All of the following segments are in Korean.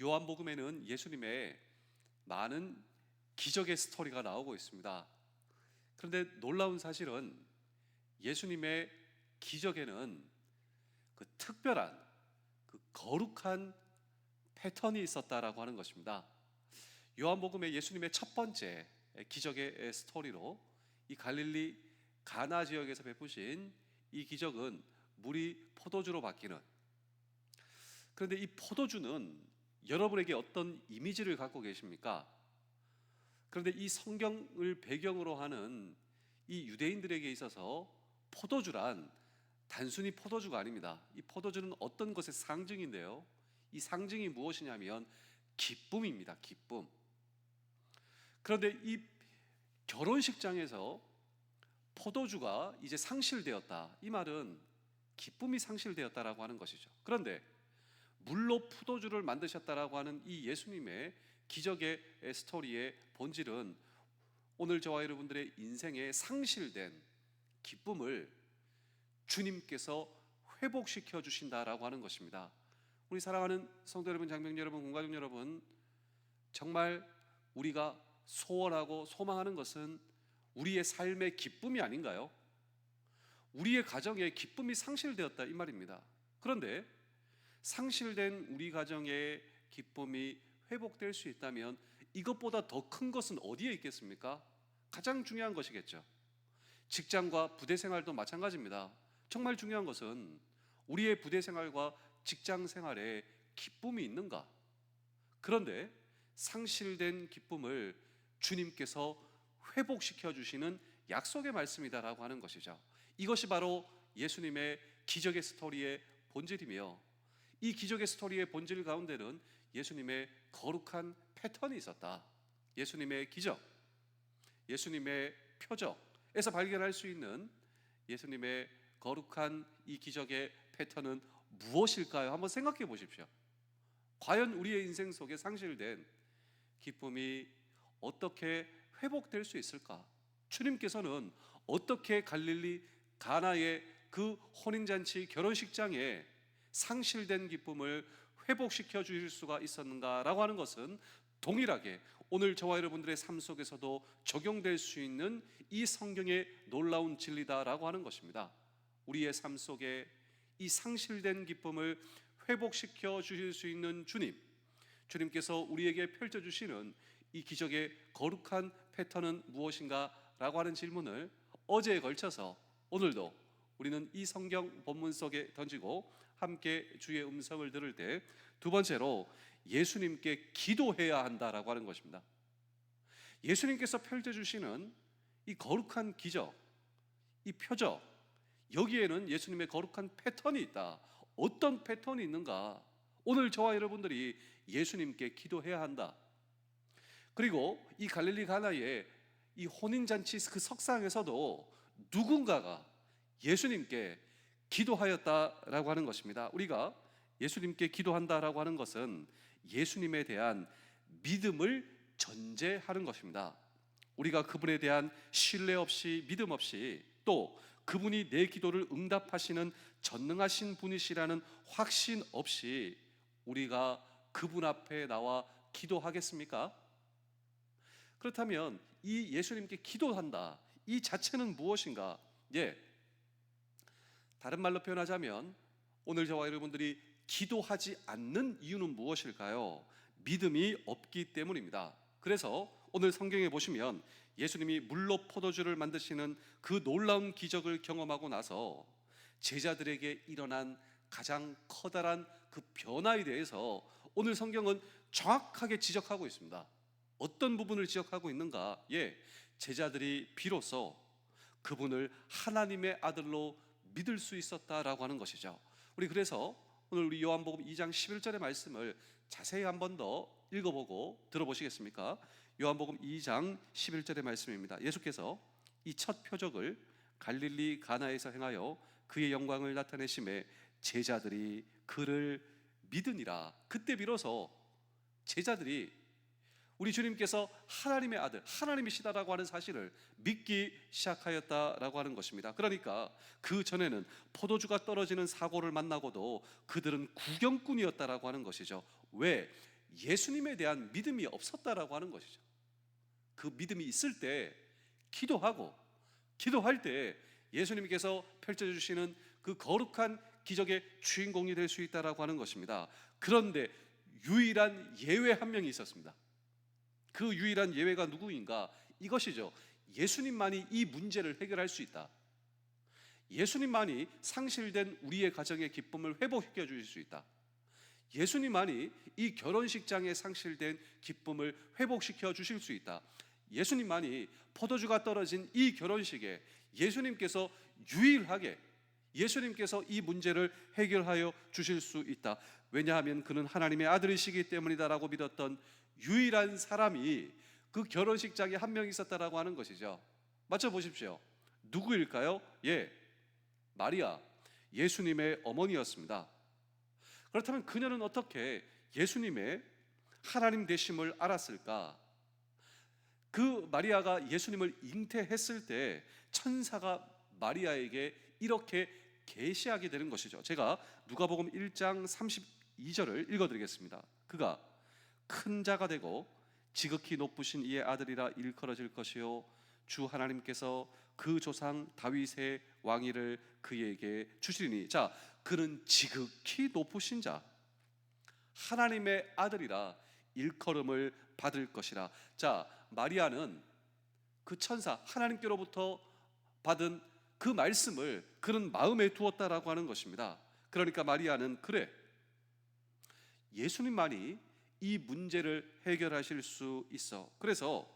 요한복음에는 예수님의 많은 기적의 스토리가 나오고 있습니다. 그런데 놀라운 사실은 예수님의 기적에는 그 특별한, 그 거룩한 패턴이 있었다라고 하는 것입니다. 요한복음의 예수님의 첫 번째 기적의 스토리로 이 갈릴리 가나 지역에서 베푸신 이 기적은 물이 포도주로 바뀌는, 그런데 이 포도주는 여러분에게 어떤 이미지를 갖고 계십니까? 그런데 이 성경을 배경으로 하는 이 유대인들에게 있어서 포도주란 단순히 포도주가 아닙니다. 이 포도주는 어떤 것의 상징인데요, 이 상징이 무엇이냐면 기쁨입니다. 기쁨. 그런데 이 결혼식장에서 포도주가 이제 상실되었다, 이 말은 기쁨이 상실되었다라고 하는 것이죠. 그런데 물로 포도주를 만드셨다라고 하는 이 예수님의 기적의 스토리의 본질은 오늘 저와 여러분들의 인생에 상실된 기쁨을 주님께서 회복시켜 주신다라고 하는 것입니다. 우리 사랑하는 성도 여러분, 장병 여러분, 공가족 여러분, 정말 우리가 소원하고 소망하는 것은 우리의 삶의 기쁨이 아닌가요? 우리의 가정에 기쁨이 상실되었다, 이 말입니다. 그런데 상실된 우리 가정의 기쁨이 회복될 수 있다면 이것보다 더 큰 것은 어디에 있겠습니까? 가장 중요한 것이겠죠. 직장과 부대 생활도 마찬가지입니다. 정말 중요한 것은 우리의 부대 생활과 직장 생활에 기쁨이 있는가? 그런데 상실된 기쁨을 주님께서 회복시켜 주시는 약속의 말씀이다라고 하는 것이죠. 이것이 바로 예수님의 기적의 스토리의 본질이며, 이 기적의 스토리의 본질 가운데는 예수님의 거룩한 패턴이 있었다. 예수님의 기적, 예수님의 표적에서 발견할 수 있는 예수님의 거룩한 이 기적의 패턴은 무엇일까요? 한번 생각해 보십시오. 과연 우리의 인생 속에 상실된 기쁨이 어떻게 회복될 수 있을까? 주님께서는 어떻게 갈릴리 가나의 그 혼인잔치 결혼식장에 상실된 기쁨을 회복시켜 주실 수가 있었는가라고 하는 것은 동일하게 오늘 저와 여러분들의 삶 속에서도 적용될 수 있는 이 성경의 놀라운 진리다라고 하는 것입니다. 우리의 삶 속에 이 상실된 기쁨을 회복시켜 주실 수 있는 주님께서 우리에게 펼쳐주시는 이 기적의 거룩한 패턴은 무엇인가 라고 하는 질문을 어제에 걸쳐서 오늘도 우리는 이 성경 본문 속에 던지고 함께 주의 음성을 들을 때 두 번째로 예수님께 기도해야 한다라고 하는 것입니다. 예수님께서 펼쳐주시는 이 거룩한 기적, 이 표적, 여기에는 예수님의 거룩한 패턴이 있다. 어떤 패턴이 있는가? 오늘 저와 여러분들이 예수님께 기도해야 한다. 그리고 이 갈릴리 가나의 이 혼인잔치 그 석상에서도 누군가가 예수님께 기도하였다라고 하는 것입니다. 우리가 예수님께 기도한다라고 하는 것은 예수님에 대한 믿음을 전제하는 것입니다. 우리가 그분에 대한 신뢰 없이, 믿음 없이, 또 그분이 내 기도를 응답하시는 전능하신 분이시라는 확신 없이 우리가 그분 앞에 나와 기도하겠습니까? 그렇다면 이 예수님께 기도한다, 이 자체는 무엇인가? 다른 말로 표현하자면 오늘 저와 여러분들이 기도하지 않는 이유는 무엇일까요? 믿음이 없기 때문입니다. 그래서 오늘 성경에 보시면 예수님이 물로 포도주를 만드시는 그 놀라운 기적을 경험하고 나서 제자들에게 일어난 가장 커다란 그 변화에 대해서 오늘 성경은 정확하게 지적하고 있습니다. 어떤 부분을 지적하고 있는가? 제자들이 비로소 그분을 하나님의 아들로 믿을 수 있었다라고 하는 것이죠. 우리 그래서 오늘 우리 요한복음 2장 11절의 말씀을 자세히 한 번 더 읽어보고 들어보시겠습니까? 요한복음 2장 11절의 말씀입니다. 예수께서 이 첫 표적을 갈릴리 가나에서 행하여 그의 영광을 나타내심에 제자들이 그를 믿으니라. 그때 비로소 제자들이 우리 주님께서 하나님의 아들, 하나님이시다라고 하는 사실을 믿기 시작하였다라고 하는 것입니다. 그러니까 그 전에는 포도주가 떨어지는 사고를 만나고도 그들은 구경꾼이었다라고 하는 것이죠. 왜? 예수님에 대한 믿음이 없었다라고 하는 것이죠. 그 믿음이 있을 때 기도할 때 예수님께서 펼쳐주시는 그 거룩한 기적의 주인공이 될 수 있다라고 하는 것입니다. 그런데 유일한 예외 한 명이 있었습니다. 그 유일한 예외가 누구인가? 이것이죠. 예수님만이 이 문제를 해결할 수 있다. 예수님만이 상실된 우리의 가정의 기쁨을 회복시켜 주실 수 있다. 예수님만이 이 결혼식장에 상실된 기쁨을 회복시켜 주실 수 있다. 예수님만이 포도주가 떨어진 이 결혼식에 예수님께서 유일하게 예수님께서 이 문제를 해결하여 주실 수 있다. 왜냐하면 그는 하나님의 아들이시기 때문이다라고 믿었던 유일한 사람이 그 결혼식장에 한 명 있었다라고 하는 것이죠. 맞춰보십시오. 누구일까요? 마리아, 예수님의 어머니였습니다. 그렇다면 그녀는 어떻게 예수님의 하나님 되심을 알았을까? 그 마리아가 예수님을 잉태했을 때 천사가 마리아에게 이렇게 계시하게 되는 것이죠. 제가 누가복음 1장 32절을 읽어드리겠습니다. 그가 큰 자가 되고 지극히 높으신 이의 아들이라 일컬어질 것이요 주 하나님께서 그 조상 다윗의 왕위를 그에게 주시리니. 자, 그는 지극히 높으신 자, 하나님의 아들이라 일컬음을 받을 것이라. 자, 마리아는 그 천사 하나님께로부터 받은 그 말씀을 그는 마음에 두었다라고 하는 것입니다. 그러니까 마리아는 그래, 예수님만이 이 문제를 해결하실 수 있어. 그래서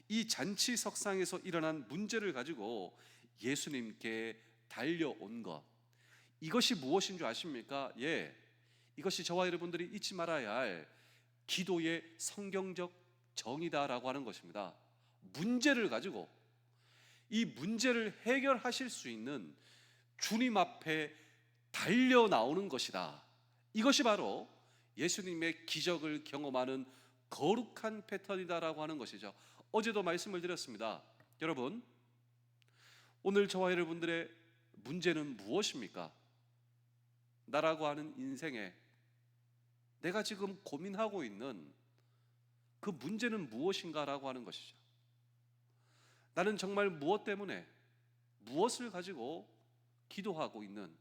이 잔치석상에서 일어난 문제를 가지고 예수님께 달려온 것, 이것이 무엇인 줄 아십니까? 이것이 저와 여러분들이 잊지 말아야 할 기도의 성경적 정의다라고 하는 것입니다. 문제를 가지고 이 문제를 해결하실 수 있는 주님 앞에 달려 나오는 것이다. 이것이 바로 예수님의 기적을 경험하는 거룩한 패턴이다라고 하는 것이죠. 어제도 말씀을 드렸습니다. 여러분, 오늘 저와 여러분들의 문제는 무엇입니까? 나라고 하는 인생에 내가 지금 고민하고 있는 그 문제는 무엇인가라고 하는 것이죠. 나는 정말 무엇 때문에 무엇을 가지고 기도하고 있는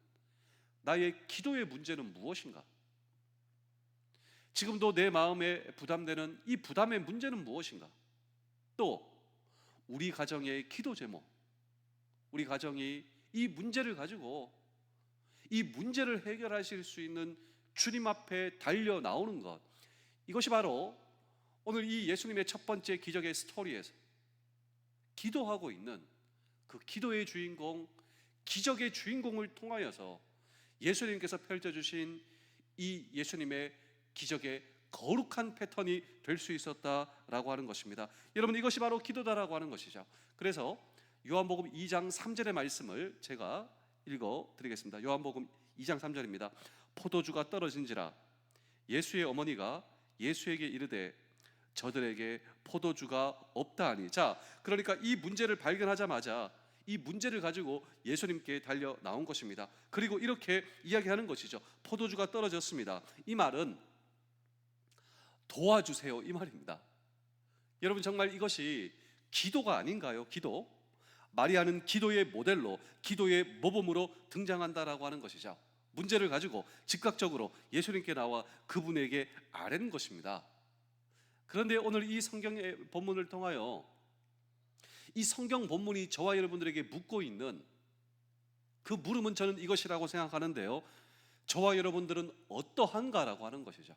나의 기도의 문제는 무엇인가? 지금도 내 마음에 부담되는 이 부담의 문제는 무엇인가? 또 우리 가정의 기도 제목, 우리 가정이 이 문제를 가지고 이 문제를 해결하실 수 있는 주님 앞에 달려 나오는 것, 이것이 바로 오늘 이 예수님의 첫 번째 기적의 스토리에서 기도하고 있는 그 기도의 주인공, 기적의 주인공을 통하여서 예수님께서 펼쳐주신 이 예수님의 기적의 거룩한 패턴이 될 수 있었다라고 하는 것입니다. 여러분, 이것이 바로 기도다라고 하는 것이죠. 그래서 요한복음 2장 3절의 말씀을 제가 읽어드리겠습니다. 요한복음 2장 3절입니다. 포도주가 떨어진지라 예수의 어머니가 예수에게 이르되 저들에게 포도주가 없다 하니. 자, 그러니까 이 문제를 발견하자마자 이 문제를 가지고 예수님께 달려 나온 것입니다. 그리고 이렇게 이야기하는 것이죠. 포도주가 떨어졌습니다. 이 말은 도와주세요, 이 말입니다. 여러분, 정말 이것이 기도가 아닌가요? 기도. 마리아는 기도의 모델로, 기도의 모범으로 등장한다라고 하는 것이죠. 문제를 가지고 즉각적으로 예수님께 나와 그분에게 아뢰는 것입니다. 그런데 오늘 이 성경의 본문을 통하여 이 성경 본문이 저와 여러분들에게 묻고 있는 그 물음은 저는 이것이라고 생각하는데요, 저와 여러분들은 어떠한가라고 하는 것이죠.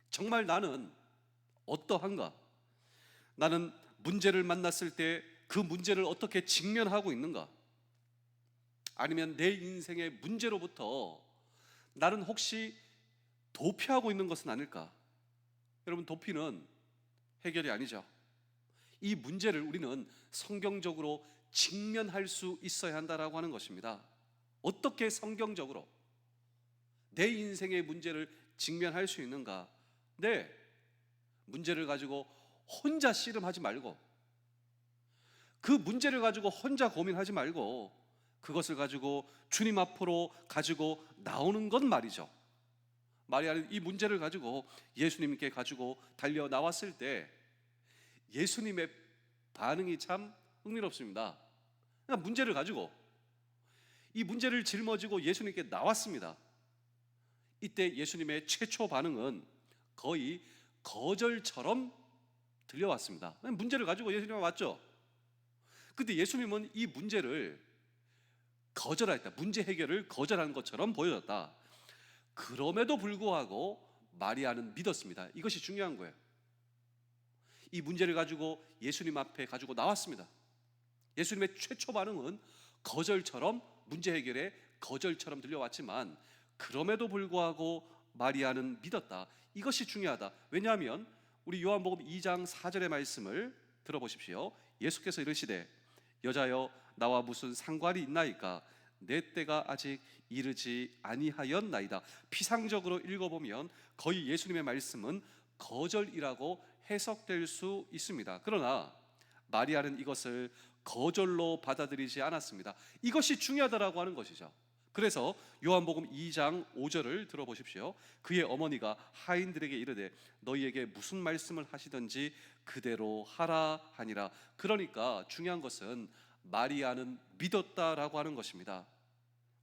정말 나는 어떠한가? 나는 문제를 만났을 때 그 문제를 어떻게 직면하고 있는가? 아니면 내 인생의 문제로부터 나는 혹시 도피하고 있는 것은 아닐까? 여러분, 도피는 해결이 아니죠. 이 문제를 우리는 성경적으로 직면할 수 있어야 한다라고 하는 것입니다. 어떻게 성경적으로 내 인생의 문제를 직면할 수 있는가? 문제를 가지고 혼자 씨름하지 말고, 그 문제를 가지고 혼자 고민하지 말고 그것을 가지고 주님 앞으로 가지고 나오는 것 말이죠. 마리아는 이 문제를 가지고 예수님께 가지고 달려 나왔을 때 예수님의 반응이 참 흥미롭습니다. 그냥 문제를 가지고 이 문제를 짊어지고 예수님께 나왔습니다. 이때 예수님의 최초 반응은 거의 거절처럼 들려왔습니다. 문제를 가지고 예수님 왔죠. 근데 예수님은 이 문제를 거절했다. 문제 해결을 거절한 것처럼 보여졌다. 그럼에도 불구하고 마리아는 믿었습니다. 이것이 중요한 거예요. 이 문제를 가지고 예수님 앞에 가지고 나왔습니다. 예수님의 최초 반응은 거절처럼, 문제 해결에 거절처럼 들려왔지만 그럼에도 불구하고 마리아는 믿었다. 이것이 중요하다. 왜냐하면 우리 요한복음 2장 4절의 말씀을 들어보십시오. 예수께서 이르시되 여자여 나와 무슨 상관이 있나이까 내 때가 아직 이르지 아니하였나이다. 피상적으로 읽어보면 거의 예수님의 말씀은 거절이라고 해석될 수 있습니다. 그러나 마리아는 이것을 거절로 받아들이지 않았습니다. 이것이 중요하다라고 하는 것이죠. 그래서 요한복음 2장 5절을 들어보십시오. 그의 어머니가 하인들에게 이르되 너희에게 무슨 말씀을 하시든지 그대로 하라 하니라. 그러니까 중요한 것은 마리아는 믿었다라고 하는 것입니다.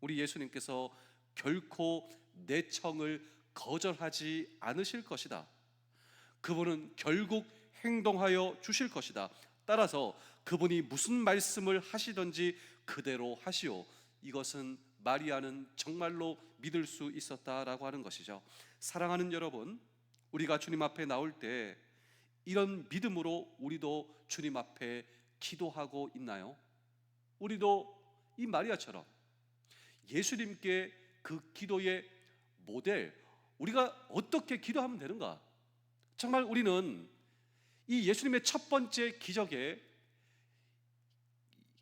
우리 예수님께서 결코 내 청을 거절하지 않으실 것이다. 그분은 결국 행동하여 주실 것이다. 따라서 그분이 무슨 말씀을 하시든지 그대로 하시오. 이것은 마리아는 정말로 믿을 수 있었다라고 하는 것이죠. 사랑하는 여러분, 우리가 주님 앞에 나올 때 이런 믿음으로 우리도 주님 앞에 기도하고 있나요? 우리도 이 마리아처럼 예수님께 그 기도의 모델, 우리가 어떻게 기도하면 되는가? 정말 우리는 이 예수님의 첫 번째 기적에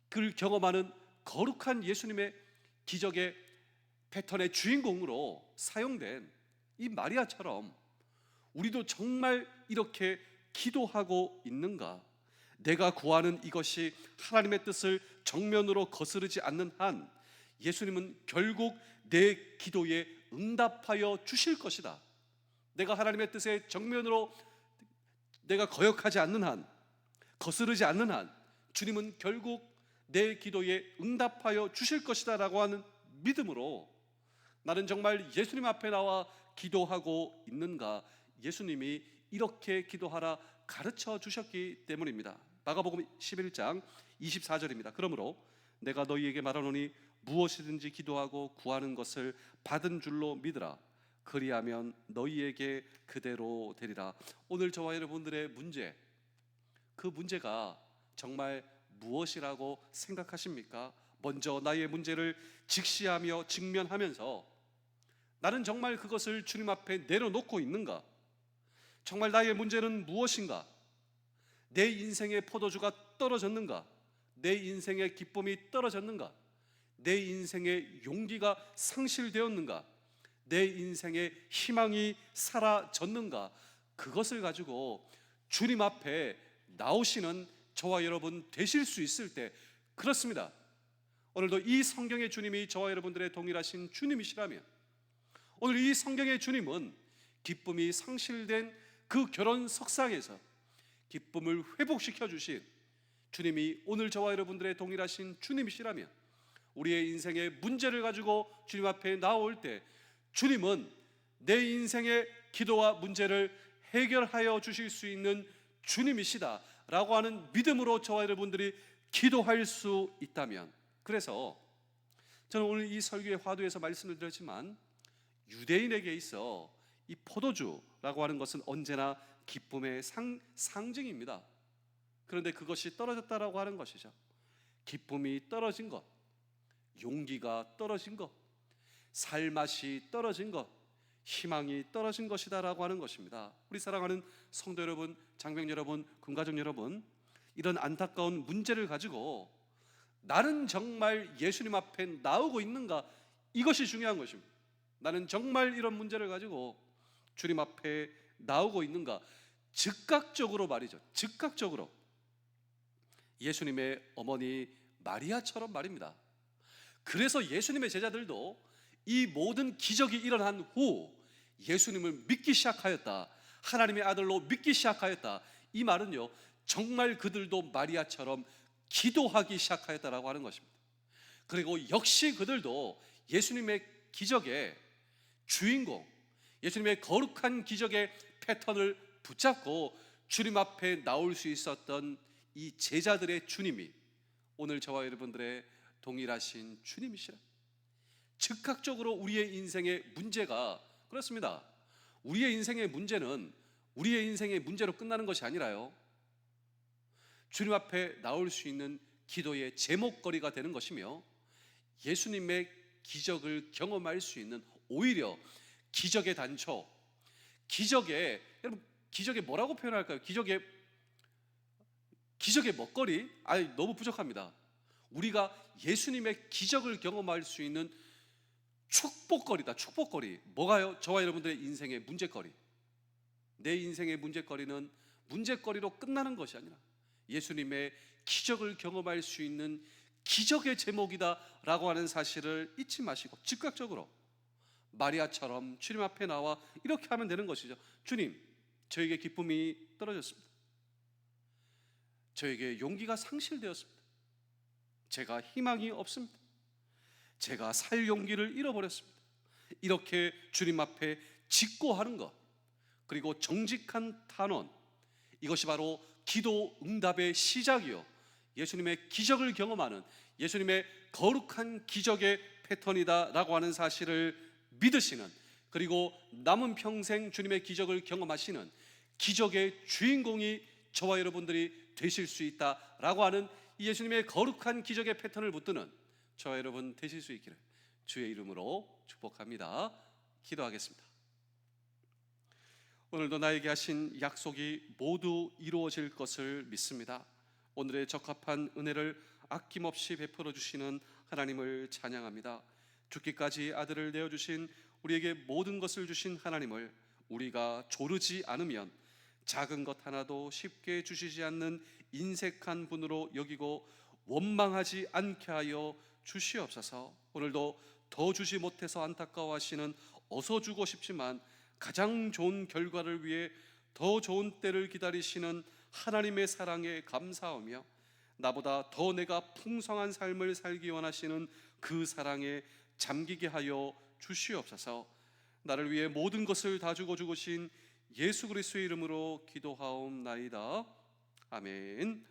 그를 경험하는 거룩한 예수님의 기적의 패턴의 주인공으로 사용된 이 마리아처럼 우리도 정말 이렇게 기도하고 있는가? 내가 구하는 이것이 하나님의 뜻을 정면으로 거스르지 않는 한 예수님은 결국 내 기도에 응답하여 주실 것이다. 내가 하나님의 뜻에 정면으로 내가 거역하지 않는 한, 거스르지 않는 한 주님은 결국 내 기도에 응답하여 주실 것이다 라고 하는 믿음으로 나는 정말 예수님 앞에 나와 기도하고 있는가? 예수님이 이렇게 기도하라 가르쳐 주셨기 때문입니다. 마가복음 11장 24절입니다. 그러므로 내가 너희에게 말하노니 무엇이든지 기도하고 구하는 것을 받은 줄로 믿으라. 그리하면 너희에게 그대로 되리라. 오늘 저와 여러분들의 문제, 그 문제가 정말 무엇이라고 생각하십니까? 먼저 나의 문제를 직시하며 직면하면서 나는 정말 그것을 주님 앞에 내려놓고 있는가? 정말 나의 문제는 무엇인가? 내 인생의 포도주가 떨어졌는가? 내 인생의 기쁨이 떨어졌는가? 내 인생의 용기가 상실되었는가? 내 인생의 희망이 사라졌는가? 그것을 가지고 주님 앞에 나오시는 저와 여러분 되실 수 있을 때, 그렇습니다. 오늘도 이 성경의 주님이 저와 여러분들의 동일하신 주님이시라면, 오늘 이 성경의 주님은 기쁨이 상실된 그 결혼 석상에서 기쁨을 회복시켜 주신 주님이 오늘 저와 여러분들의 동일하신 주님이시라면, 우리의 인생의 문제를 가지고 주님 앞에 나올 때 주님은 내 인생의 기도와 문제를 해결하여 주실 수 있는 주님이시다 라고 하는 믿음으로 저와 여러분들이 기도할 수 있다면, 그래서 저는 오늘 이 설교의 화두에서 말씀을 드렸지만 유대인에게 있어 이 포도주라고 하는 것은 언제나 기쁨의 상징입니다. 그런데 그것이 떨어졌다라고 하는 것이죠. 기쁨이 떨어진 것, 용기가 떨어진 것, 살맛이 떨어진 것, 희망이 떨어진 것이다라고 하는 것입니다. 우리 사랑하는 성도 여러분, 장병 여러분, 군가족 여러분, 이런 안타까운 문제를 가지고 나는 정말 예수님 앞에 나오고 있는가? 이것이 중요한 것입니다. 나는 정말 이런 문제를 가지고 주님 앞에 나오고 있는가? 즉각적으로 말이죠. 즉각적으로 예수님의 어머니 마리아처럼 말입니다. 그래서 예수님의 제자들도 이 모든 기적이 일어난 후 예수님을 믿기 시작하였다, 하나님의 아들로 믿기 시작하였다, 이 말은요 정말 그들도 마리아처럼 기도하기 시작하였다라고 하는 것입니다. 그리고 역시 그들도 예수님의 기적의 주인공, 예수님의 거룩한 기적의 패턴을 붙잡고 주님 앞에 나올 수 있었던 이 제자들의 주님이 오늘 저와 여러분들의 동일하신 주님이시라. 즉각적으로 우리의 인생의 문제가 그렇습니다. 우리의 인생의 문제는 우리의 인생의 문제로 끝나는 것이 아니라요, 주님 앞에 나올 수 있는 기도의 제목거리가 되는 것이며, 예수님의 기적을 경험할 수 있는, 오히려 기적의 단초, 여러분 기적의 뭐라고 표현할까요? 기적의 먹거리? 아니, 너무 부족합니다. 우리가 예수님의 기적을 경험할 수 있는 축복거리다. 축복거리. 뭐가요? 저와 여러분들의 인생의 문제거리. 내 인생의 문제거리는 문제거리로 끝나는 것이 아니라 예수님의 기적을 경험할 수 있는 기적의 제목이다 라고 하는 사실을 잊지 마시고 즉각적으로 마리아처럼 주님 앞에 나와 이렇게 하면 되는 것이죠. 주님, 저에게 기쁨이 떨어졌습니다. 저에게 용기가 상실되었습니다. 제가 희망이 없습니다. 제가 살 용기를 잃어버렸습니다. 이렇게 주님 앞에 직고하는 것, 그리고 정직한 탄원, 이것이 바로 기도 응답의 시작이요, 예수님의 기적을 경험하는, 예수님의 거룩한 기적의 패턴이다 라고 하는 사실을 믿으시는, 그리고 남은 평생 주님의 기적을 경험하시는 기적의 주인공이 저와 여러분들이 되실 수 있다라고 하는 이 예수님의 거룩한 기적의 패턴을 붙드는 저와 여러분 되실 수 있기를 주의 이름으로 축복합니다. 기도하겠습니다. 오늘도 나에게 하신 약속이 모두 이루어질 것을 믿습니다. 오늘의 적합한 은혜를 아낌없이 베풀어 주시는 하나님을 찬양합니다. 죽기까지 아들을 내어주신, 우리에게 모든 것을 주신 하나님을 우리가 조르지 않으면 작은 것 하나도 쉽게 주시지 않는 인색한 분으로 여기고 원망하지 않게 하여 주시옵소서. 오늘도 더 주지 못해서 안타까워하시는, 어서 주고 싶지만 가장 좋은 결과를 위해 더 좋은 때를 기다리시는 하나님의 사랑에 감사하며, 나보다 더 내가 풍성한 삶을 살기 원하시는 그 사랑에 잠기게 하여 주시옵소서. 나를 위해 모든 것을 다 주고 죽으신 예수 그리스도의 이름으로 기도하옵나이다. 아멘.